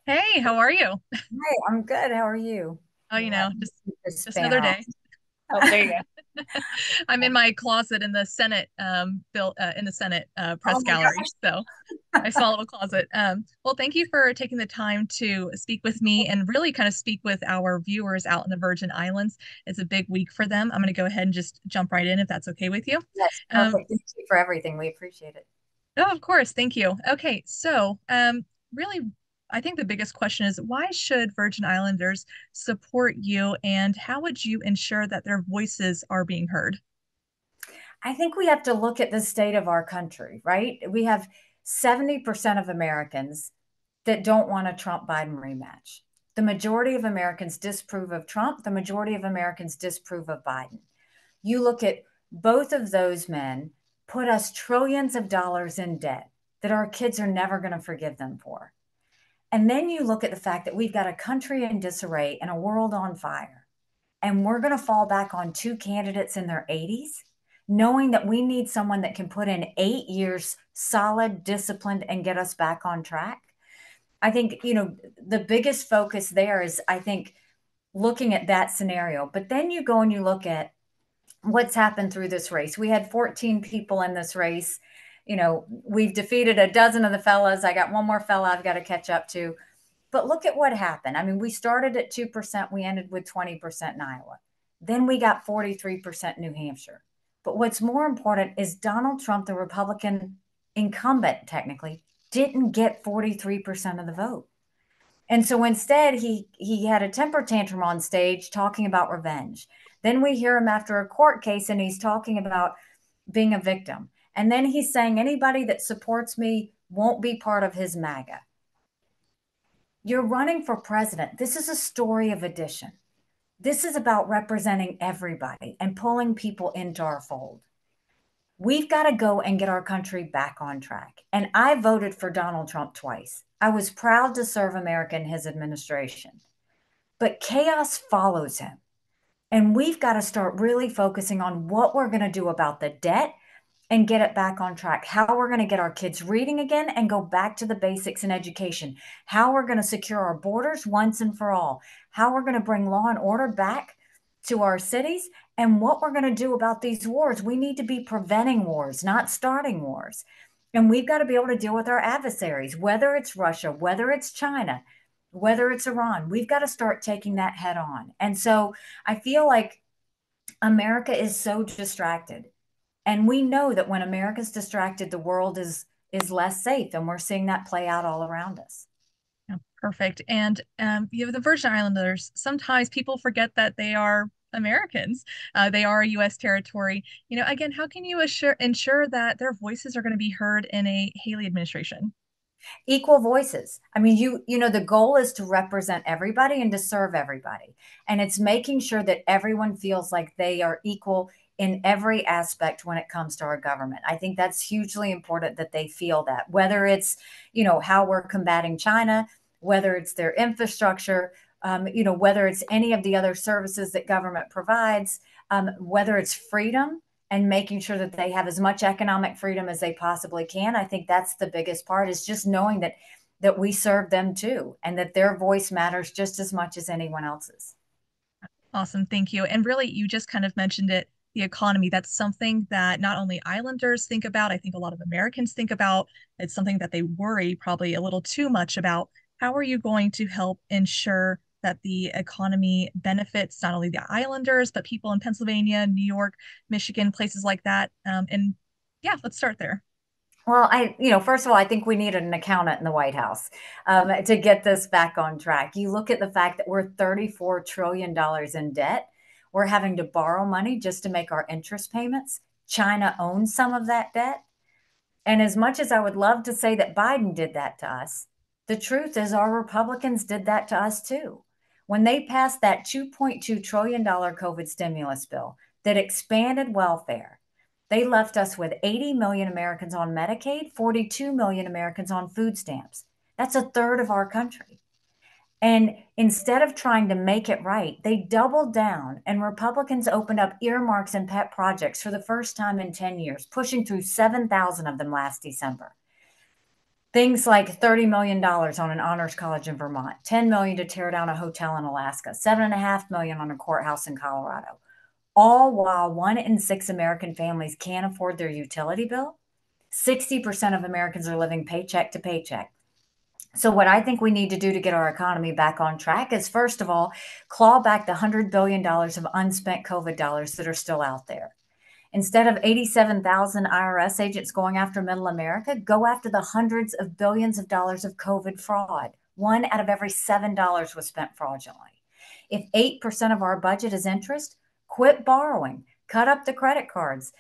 Hey, how are you? Hi, I'm good. How are you? Oh, Let me keep this just fan another off. day. Oh, there you go. I'm in my closet in the Senate built in the Senate Oh press my gallery. So my small little closet. Well, thank you for taking the time to speak with me and really kind of speak with our viewers out in the Virgin Islands. It's a big week for them. I'm going to go ahead and just jump right in if that's okay with you. Yes, Um, perfect. Thank you for everything. We appreciate it. oh, of course. Thank you. Okay, so really, I think the biggest question is why should Virgin Islanders support you, and how would you ensure that their voices are being heard? I think we have to look at the state of our country, right? We have 70% of Americans that don't want a Trump Biden rematch. The majority of Americans disapprove of Trump. The majority of Americans disapprove of Biden. You look at both of those men put us trillions of dollars in debt that our kids are never going to forgive them for. And then you look at the fact that we've got a country in disarray and a world on fire. And we're going to fall back on two candidates in their 80s, knowing that we need someone that can put in 8 years solid, disciplined, and get us back on track. I think, the biggest focus there is, I think, looking at that scenario. But then you go and you look at what's happened through this race. We had 14 people in this race. We've defeated a dozen of the fellas. I got one more fella I've got to catch up to. But look at what happened. I mean, we started at 2%, we ended with 20% in Iowa. Then we got 43% in New Hampshire. But what's more important is Donald Trump, the Republican incumbent, technically, didn't get 43% of the vote. And so instead, he had a temper tantrum on stage talking about revenge. Then we hear him after a court case and he's talking about being a victim. And then he's saying anybody that supports me won't be part of his MAGA. You're running for president. This is a story of addition. This is about representing everybody and pulling people into our fold. We've got to go and get our country back on track. And I voted for Donald Trump twice. I was proud to serve America in his administration. But chaos follows him. And we've got to start really focusing on what we're going to do about the debt and get it back on track. How we're going to get our kids reading again and go back to the basics in education. How we're going to secure our borders once and for all. How we're going to bring law and order back to our cities and what we're going to do about these wars. We need to be preventing wars, not starting wars. And we've got to be able to deal with our adversaries, whether it's Russia, whether it's China, whether it's Iran. We've got to start taking that head on. And so I feel like America is so distracted. And we know that when America's distracted, the world is less safe. And we're seeing that play out all around us. Yeah, perfect. And you have the Virgin Islanders. Sometimes people forget that they are Americans. They are a U.S. territory. Again, how can you ensure that their voices are going to be heard in a Haley administration? Equal voices. I mean, the goal is to represent everybody and to serve everybody. And it's making sure that everyone feels like they are equal in every aspect when it comes to our government. I think that's hugely important that they feel that, whether it's, how we're combating China, whether it's their infrastructure, whether it's any of the other services that government provides, whether it's freedom and making sure that they have as much economic freedom as they possibly can. I think that's the biggest part, is just knowing that we serve them too and that their voice matters just as much as anyone else's. Awesome, thank you. And really, you just kind of mentioned it, the economy. That's something that not only islanders think about, I think a lot of Americans think about. It's something that they worry probably a little too much about. How are you going to help ensure that the economy benefits not only the islanders, but people in Pennsylvania, New York, Michigan, places like that? And yeah, let's start there. Well, first of all, I think we need an accountant in the White House to get this back on track. You look at the fact that we're $34 trillion in debt. We're having to borrow money just to make our interest payments. China owns some of that debt. And as much as I would love to say that Biden did that to us, the truth is our Republicans did that to us too. When they passed that $2.2 trillion COVID stimulus bill that expanded welfare, they left us with 80 million Americans on Medicaid, 42 million Americans on food stamps. That's a third of our country. And instead of trying to make it right, they doubled down, and Republicans opened up earmarks and pet projects for the first time in 10 years, pushing through 7,000 of them last December. Things like $30 million on an honors college in Vermont, 10 million to tear down a hotel in Alaska, 7.5 million on a courthouse in Colorado, all while 1 in 6 American families can't afford their utility bill. 60% of Americans are living paycheck to paycheck. So, what I think we need to do to get our economy back on track is, first of all, claw back the $100 billion of unspent COVID dollars that are still out there. Instead of 87,000 IRS agents going after middle America, go after the hundreds of billions of dollars of COVID fraud. One out of every $7 was spent fraudulently. If 8% of our budget is interest, quit borrowing, cut up the credit cards.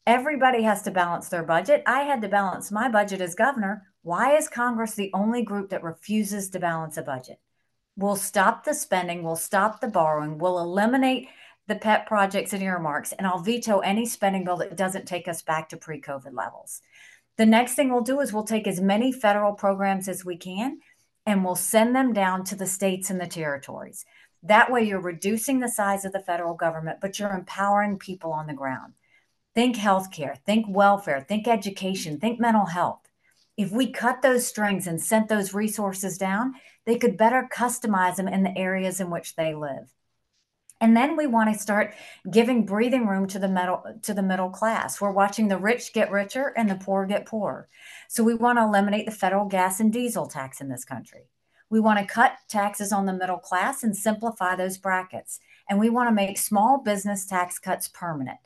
Everybody has to balance their budget. I had to balance my budget as governor. Why is Congress the only group that refuses to balance a budget? We'll stop the spending, we'll stop the borrowing, we'll eliminate the pet projects and earmarks, and I'll veto any spending bill that doesn't take us back to pre COVID levels. The next thing we'll do is we'll take as many federal programs as we can and we'll send them down to the states and the territories. That way, you're reducing the size of the federal government, but you're empowering people on the ground. Think healthcare, think welfare, think education, think mental health. If we cut those strings and sent those resources down, they could better customize them in the areas in which they live. And then we want to start giving breathing room to the middle class. We're watching the rich get richer and the poor get poorer. So we want to eliminate the federal gas and diesel tax in this country. We want to cut taxes on the middle class and simplify those brackets. And we want to make small business tax cuts permanent.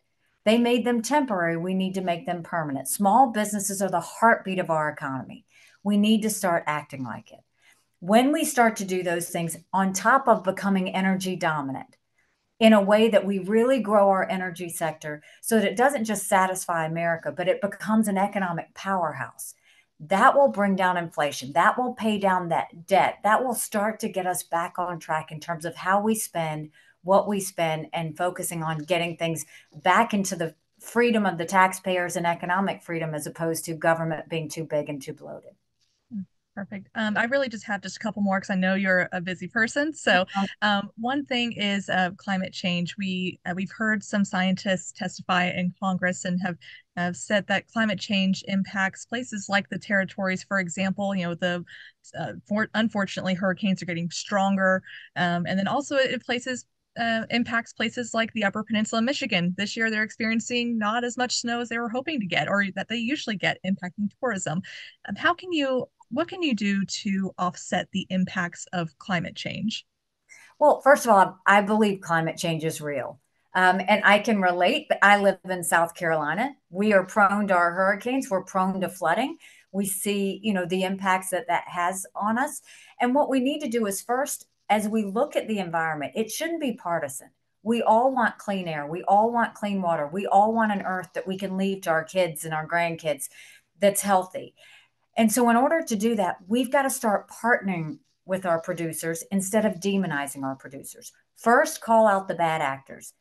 They made them temporary. We need to make them permanent. Small businesses are the heartbeat of our economy. We need to start acting like it. When we start to do those things, on top of becoming energy dominant, in a way that we really grow our energy sector so that it doesn't just satisfy America, but it becomes an economic powerhouse. That will bring down inflation. That will pay down that debt. That will start to get us back on track in terms of how we spend, what we spend, and focusing on getting things back into the freedom of the taxpayers and economic freedom as opposed to government being too big and too bloated. Perfect. I really just have just a couple more because I know you're a busy person. So, one thing is climate change. We've heard some scientists testify in Congress and have said that climate change impacts places like the territories. For example, the unfortunately hurricanes are getting stronger, and then also it places. Impacts places like the Upper Peninsula of Michigan. This year, they're experiencing not as much snow as they were hoping to get, or that they usually get, impacting tourism. What can you do to offset the impacts of climate change? Well, first of all, I believe climate change is real. And I can relate, but I live in South Carolina. We are prone to our hurricanes. We're prone to flooding. We see, the impacts that that has on us. And what we need to do is first, as we look at the environment, it shouldn't be partisan. We all want clean air. We all want clean water. We all want an earth that we can leave to our kids and our grandkids that's healthy. And so, in order to do that, we've got to start partnering with our producers instead of demonizing our producers. First, call out the bad actors.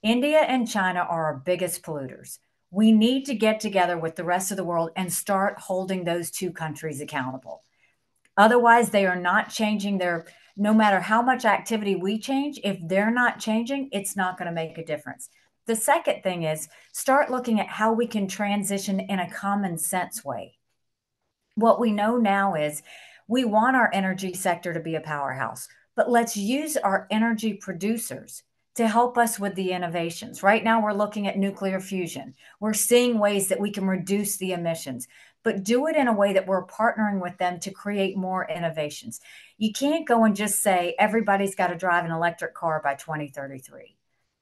India and China are our biggest polluters. We need to get together with the rest of the world and start holding those two countries accountable. Otherwise, they are not changing no matter how much activity we change, if they're not changing, it's not going to make a difference. The second thing is start looking at how we can transition in a common sense way. What we know now is we want our energy sector to be a powerhouse, but let's use our energy producers to help us with the innovations. Right now, we're looking at nuclear fusion. We're seeing ways that we can reduce the emissions, but do it in a way that we're partnering with them to create more innovations. You can't go and just say everybody's got to drive an electric car by 2033.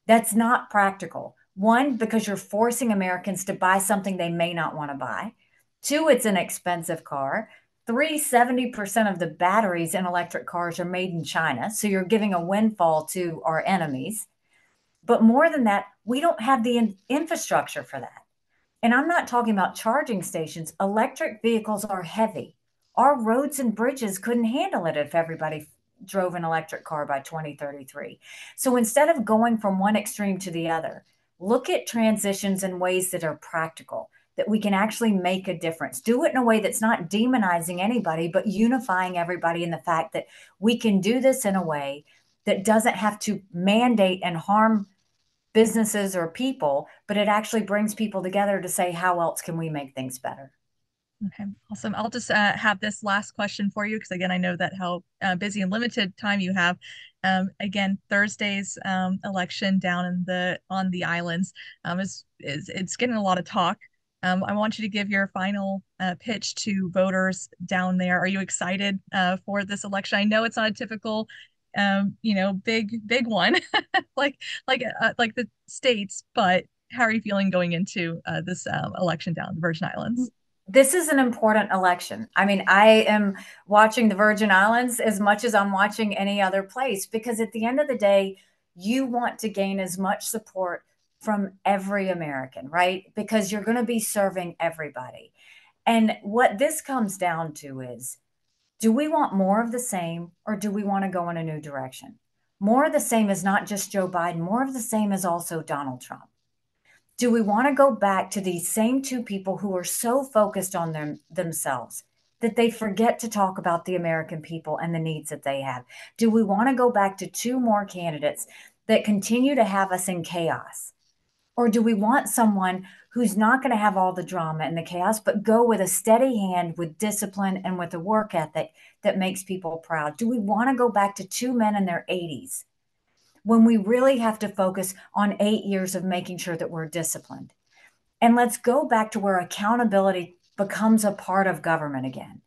That's not practical. One, because you're forcing Americans to buy something they may not want to buy. Two, it's an expensive car. Three, 70% of the batteries in electric cars are made in China. So you're giving a windfall to our enemies. But more than that, we don't have the infrastructure for that. And I'm not talking about charging stations. Electric vehicles are heavy. Our roads and bridges couldn't handle it if everybody drove an electric car by 2033. So instead of going from one extreme to the other, look at transitions in ways that are practical, that we can actually make a difference. Do it in a way that's not demonizing anybody, but unifying everybody in the fact that we can do this in a way that doesn't have to mandate and harm businesses or people, but it actually brings people together to say, how else can we make things better? Okay, awesome. I'll just have this last question for you because again, I know that how busy and limited time you have. Again, Thursday's election down in the on the islands is it's getting a lot of talk. I want you to give your final pitch to voters down there. Are you excited for this election? I know it's not a typical, big one like like the states, but how are you feeling going into this election down in the Virgin Islands? This is an important election. I mean, I am watching the Virgin Islands as much as I'm watching any other place because at the end of the day, you want to gain as much support from every American, right? Because you're going to be serving everybody. And what this comes down to is, do we want more of the same or do we want to go in a new direction? More of the same is not just Joe Biden, more of the same is also Donald Trump. Do we want to go back to these same two people who are so focused on themselves that they forget to talk about the American people and the needs that they have? Do we want to go back to two more candidates that continue to have us in chaos? Or do we want someone who's not going to have all the drama and the chaos, but go with a steady hand, with discipline, and with a work ethic that makes people proud? Do we want to go back to two men in their 80s when we really have to focus on 8 years of making sure that we're disciplined? And let's go back to where accountability becomes a part of government again.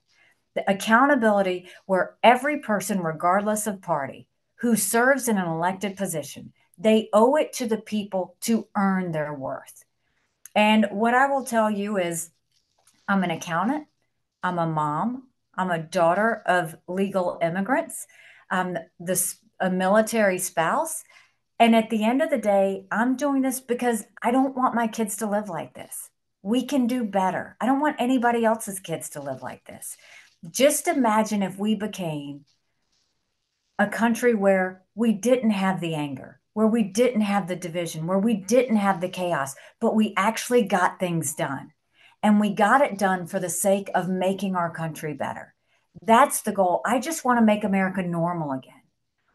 The accountability where every person, regardless of party, who serves in an elected position, they owe it to the people to earn their worth. And what I will tell you is I'm an accountant, I'm a mom, I'm a daughter of legal immigrants, I'm a military spouse. And at the end of the day, I'm doing this because I don't want my kids to live like this. We can do better. I don't want anybody else's kids to live like this. Just imagine if we became a country where we didn't have the anger, where we didn't have the division, where we didn't have the chaos, but we actually got things done. And we got it done for the sake of making our country better. That's the goal. I just want to make America normal again.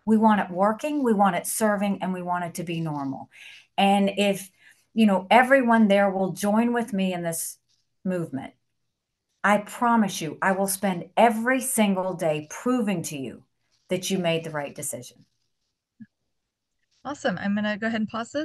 We want it working, we want it serving, and we want it to be normal. And if, everyone there will join with me in this movement, I promise you, I will spend every single day proving to you that you made the right decision. Awesome. I'm gonna go ahead and pause this.